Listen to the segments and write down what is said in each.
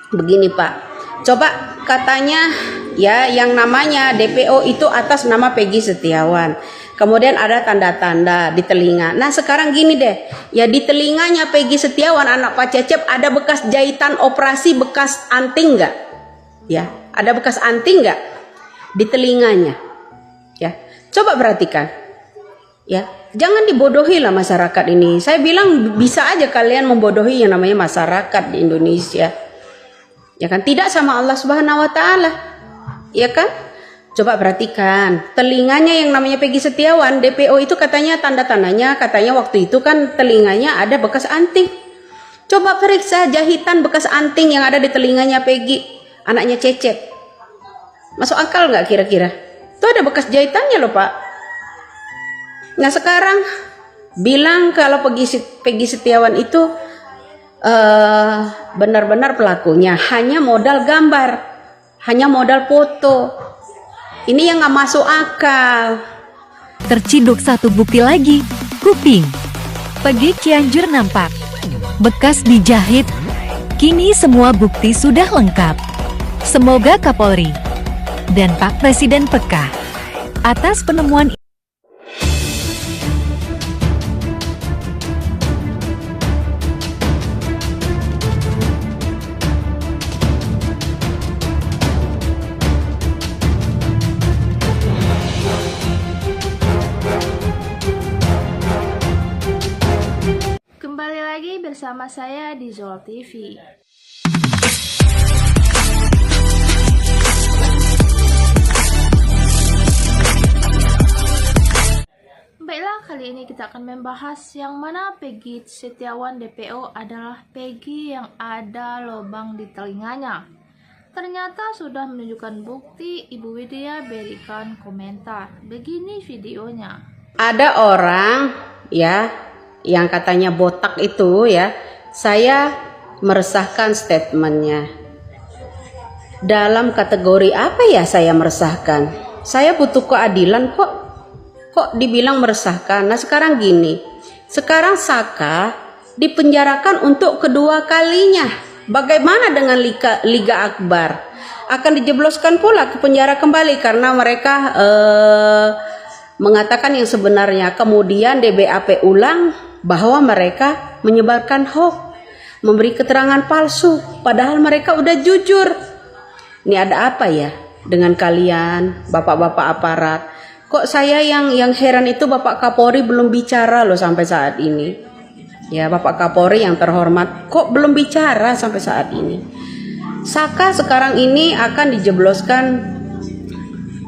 Begini Pak, coba katanya ya yang namanya DPO itu atas nama Peggy Setiawan. Kemudian ada tanda-tanda di telinga. Nah sekarang gini deh, ya di telinganya Peggy Setiawan anak Pak Cecep ada bekas jahitan operasi, bekas anting nggak? Ya, ada bekas anting nggak di telinganya? Ya, coba perhatikan. Ya, jangan dibodohi lah masyarakat ini. Saya bilang bisa aja kalian membodohi yang namanya masyarakat di Indonesia. Ya kan, tidak sama Allah Subhanahu wa taala. Ya kan? Coba perhatikan, telinganya yang namanya Peggy Setiawan, DPO itu katanya tanda-tandanya, katanya waktu itu kan telinganya ada bekas anting. Coba periksa jahitan bekas anting yang ada di telinganya Peggy, anaknya Cecep. Masuk akal nggak kira-kira? Itu ada bekas jahitannya loh Pak. Nah sekarang bilang kalau Peggy Setiawan itu benar-benar pelakunya hanya modal gambar, hanya modal foto. Ini yang nggak masuk akal. Terciduk satu bukti lagi, kuping. Peggy Cianjur nampak bekas dijahit. Kini semua bukti sudah lengkap. Semoga Kapolri dan Pak Presiden peka atas penemuan. Kembali lagi bersama saya di Zol TV. Baiklah, kali ini kita akan membahas yang mana Peggy Setiawan DPO adalah Peggy yang ada lubang di telinganya. Ternyata sudah menunjukkan bukti. Ibu Widya berikan komentar. Begini videonya. Ada orang ya yang katanya botak itu ya, saya meresahkan statementnya. Dalam kategori apa ya saya meresahkan? Saya butuh keadilan kok dibilang meresahkan. Nah sekarang gini, sekarang Saka dipenjarakan untuk kedua kalinya. Bagaimana dengan Liga Akbar? Akan dijebloskan pula ke penjara kembali karena mereka mengatakan yang sebenarnya. Kemudian DBAP ulang bahwa mereka menyebarkan hoax, memberi keterangan palsu, padahal mereka udah jujur. Ini ada apa ya dengan kalian, bapak-bapak aparat? Kok saya yang heran itu Bapak Kapolri belum bicara loh sampai saat ini. Ya, Bapak Kapolri yang terhormat, kok belum bicara sampai saat ini? Saka sekarang ini akan dijebloskan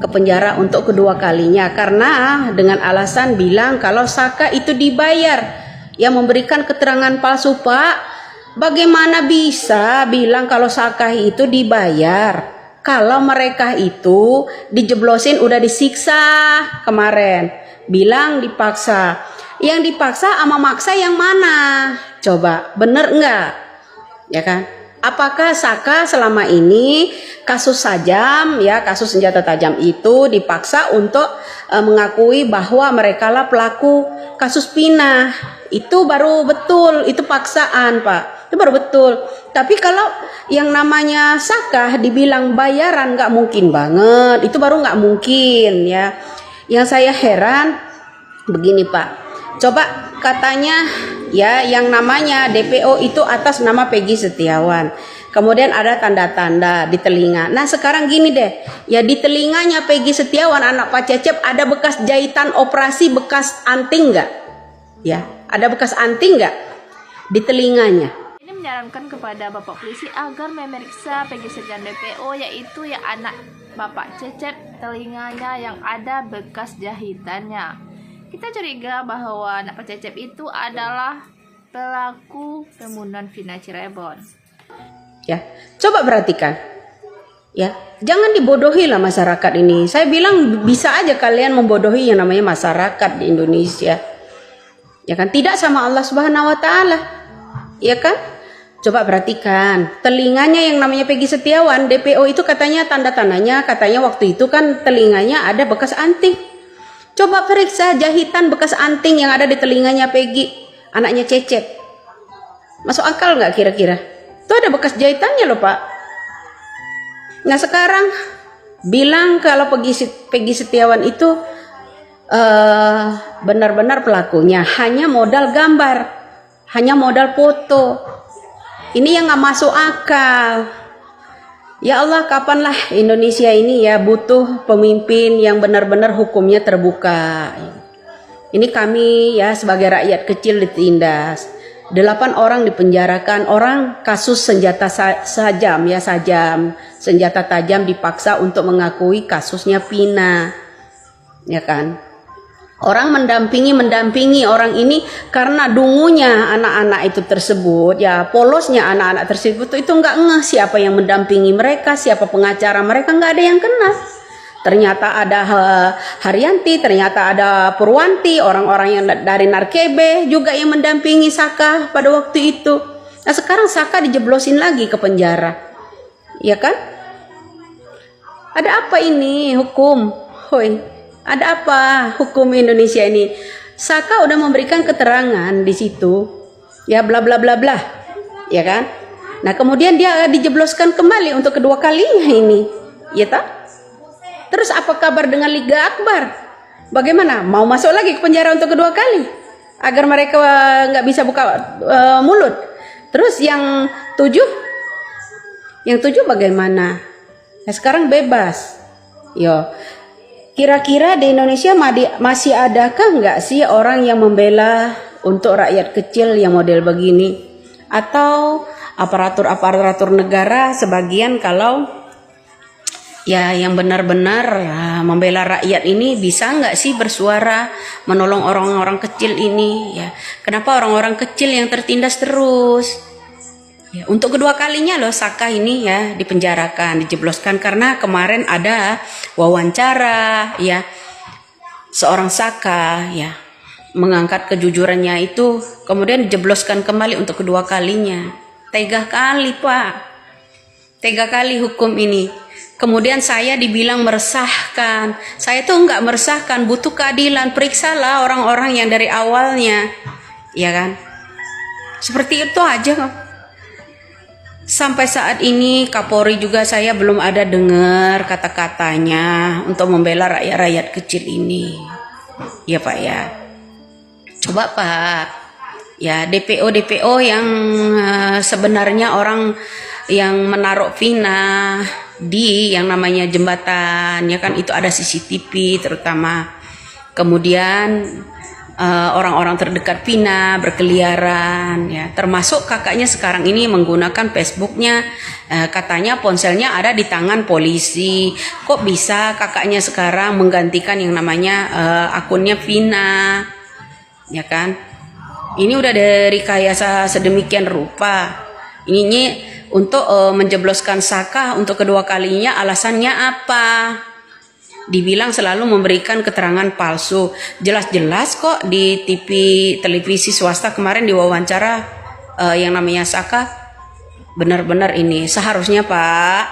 ke penjara untuk kedua kalinya karena dengan alasan bilang kalau Saka itu dibayar, yang memberikan keterangan palsu. Pak, bagaimana bisa bilang kalau Saka itu dibayar? Kalau mereka itu dijeblosin udah disiksa kemarin, bilang dipaksa. Yang dipaksa sama maksa yang mana? Coba, bener enggak? Ya kan? Apakah Saka selama ini kasus sajam ya, kasus senjata tajam itu dipaksa untuk mengakui bahwa mereka lah pelaku kasus pinah? Itu baru betul, itu paksaan Pak, itu baru betul. Tapi kalau yang namanya Saka dibilang bayaran, nggak mungkin banget, itu baru nggak mungkin ya. Yang saya heran begini Pak, coba katanya ya yang namanya DPO itu atas nama Peggy Setiawan. Kemudian ada tanda-tanda di telinga. Nah sekarang gini deh, ya di telinganya Peggy Setiawan anak Pak Cecep ada bekas jahitan operasi, bekas anting nggak? Ya, ada bekas anting nggak di telinganya? Ini menyarankan kepada Bapak Polisi agar memeriksa Peggy Setiawan DPO, yaitu ya anak Bapak Cecep, telinganya yang ada bekas jahitannya. Kita curiga bahwa anak Pak Cecep itu adalah pelaku pembunuhan Vina Cirebon. Ya, coba perhatikan. Ya, jangan dibodohi lah masyarakat ini. Saya bilang bisa aja kalian membodohi yang namanya masyarakat di Indonesia. Ya kan, tidak sama Allah Subhanahu wa taala. Ya kan? Coba perhatikan, telinganya yang namanya Peggy Setiawan, DPO itu katanya tanda-tandanya, katanya waktu itu kan telinganya ada bekas anting. Coba periksa jahitan bekas anting yang ada di telinganya Peggy, anaknya Cecep. Masuk akal nggak kira-kira? Itu ada bekas jahitannya loh Pak. Nah sekarang bilang kalau Peggy Setiawan itu benar-benar pelakunya hanya modal gambar, hanya modal foto. Ini yang nggak masuk akal. Ya Allah, kapanlah Indonesia ini ya butuh pemimpin yang benar-benar hukumnya terbuka. Ini kami ya sebagai rakyat kecil ditindas. 8 orang dipenjarakan, orang kasus senjata sajam, senjata tajam dipaksa untuk mengakui kasusnya Vina, ya kan? Orang mendampingi orang ini karena dungunya anak-anak itu tersebut, ya polosnya anak-anak tersebut itu nggak ngeh siapa yang mendampingi mereka, siapa pengacara mereka, nggak ada yang kenal. Ternyata ada Haryanti, ternyata ada Purwanti, orang-orang yang dari Narkebe juga yang mendampingi Saka pada waktu itu. Nah sekarang Saka dijeblosin lagi ke penjara, ya kan? Ada apa ini hukum? Hoi. Ada apa hukum Indonesia ini? Saka udah memberikan keterangan di situ, ya bla bla bla bla, ya kan? Nah kemudian dia dijebloskan kembali untuk kedua kalinya ini, ya tak? Terus apa kabar dengan Liga Akbar? Bagaimana? Mau masuk lagi ke penjara untuk kedua kali agar mereka nggak bisa buka mulut? Terus yang 7 bagaimana? Nah, sekarang bebas, yo. Kira-kira di Indonesia masih adakah nggak sih orang yang membela untuk rakyat kecil yang model begini? Atau aparatur negara sebagian kalau ya yang benar-benar membela rakyat ini bisa nggak sih bersuara menolong orang-orang kecil ini? Ya, kenapa orang-orang kecil yang tertindas terus? Ya, untuk kedua kalinya loh Saka ini ya dipenjarakan, dijebloskan karena kemarin ada wawancara ya seorang Saka ya mengangkat kejujurannya itu kemudian dijebloskan kembali untuk kedua kalinya. Tega kali Pak, tega kali hukum ini. Kemudian saya dibilang meresahkan. Saya tuh nggak meresahkan, butuh keadilan. Periksalah orang-orang yang dari awalnya, ya kan? Seperti itu aja kok. Sampai saat ini Kapolri juga saya belum ada dengar kata-katanya untuk membela rakyat-rakyat kecil ini. Ya Pak ya. Coba Pak. Ya DPO yang sebenarnya orang yang menaruh Vina di yang namanya jembatan ya kan itu ada CCTV terutama. Kemudian orang-orang terdekat Vina berkeliaran ya termasuk kakaknya sekarang ini menggunakan Facebooknya katanya ponselnya ada di tangan polisi. Kok bisa kakaknya sekarang menggantikan yang namanya akunnya Vina ya kan? Ini udah direkayasa sedemikian rupa. Ini untuk menjebloskan Saka untuk kedua kalinya alasannya apa? Dibilang selalu memberikan keterangan palsu. Jelas-jelas kok di televisi swasta kemarin diwawancara yang namanya Saka benar-benar ini seharusnya Pak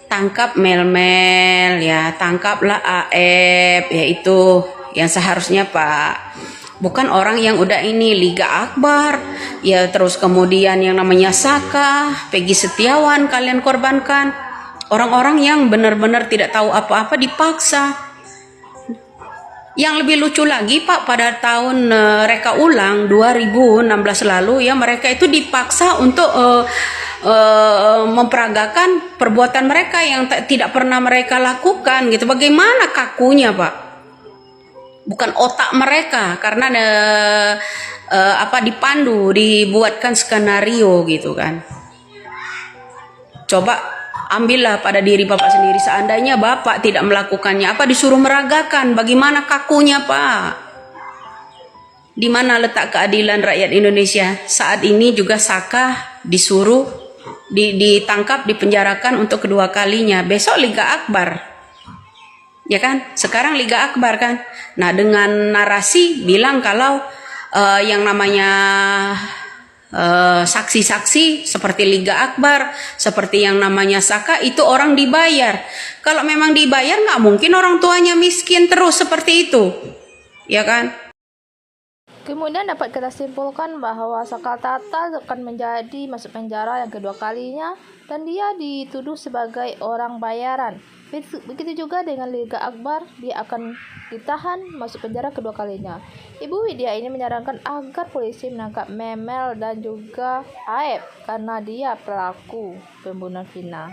tangkap Mel ya, tangkaplah AF yaitu yang seharusnya Pak. Bukan orang yang udah ini Liga Akbar ya terus kemudian yang namanya Saka, Peggy Setiawan kalian korbankan. Orang-orang yang benar-benar tidak tahu apa-apa dipaksa. Yang lebih lucu lagi Pak, pada tahun reka ulang 2016 lalu ya mereka itu dipaksa untuk memperagakan perbuatan mereka yang tidak pernah mereka lakukan gitu. Bagaimana kakunya Pak? Bukan otak mereka karena dibuatkan skenario gitu kan. Coba ambillah pada diri Bapak sendiri. Seandainya Bapak tidak melakukannya, apa disuruh meragakan? Bagaimana kakunya Pak? Di mana letak keadilan rakyat Indonesia? Saat ini juga Saka disuruh ditangkap, dipenjarakan untuk kedua kalinya. Besok Liga Akbar. Ya kan? Sekarang Liga Akbar kan? Nah dengan narasi bilang kalau yang namanya saksi-saksi seperti Liga Akbar, seperti yang namanya Saka itu orang dibayar. Kalau memang dibayar nggak mungkin orang tuanya miskin terus seperti itu, ya kan? Kemudian dapat kita simpulkan bahwa Sakal Tata akan menjadi masuk penjara yang kedua kalinya dan dia dituduh sebagai orang bayaran. Begitu juga dengan Liga Akbar, dia akan ditahan masuk penjara kedua kalinya. Ibu Widya ini menyarankan agar polisi menangkap Memel dan juga Aep karena dia pelaku pembunuhan Vina.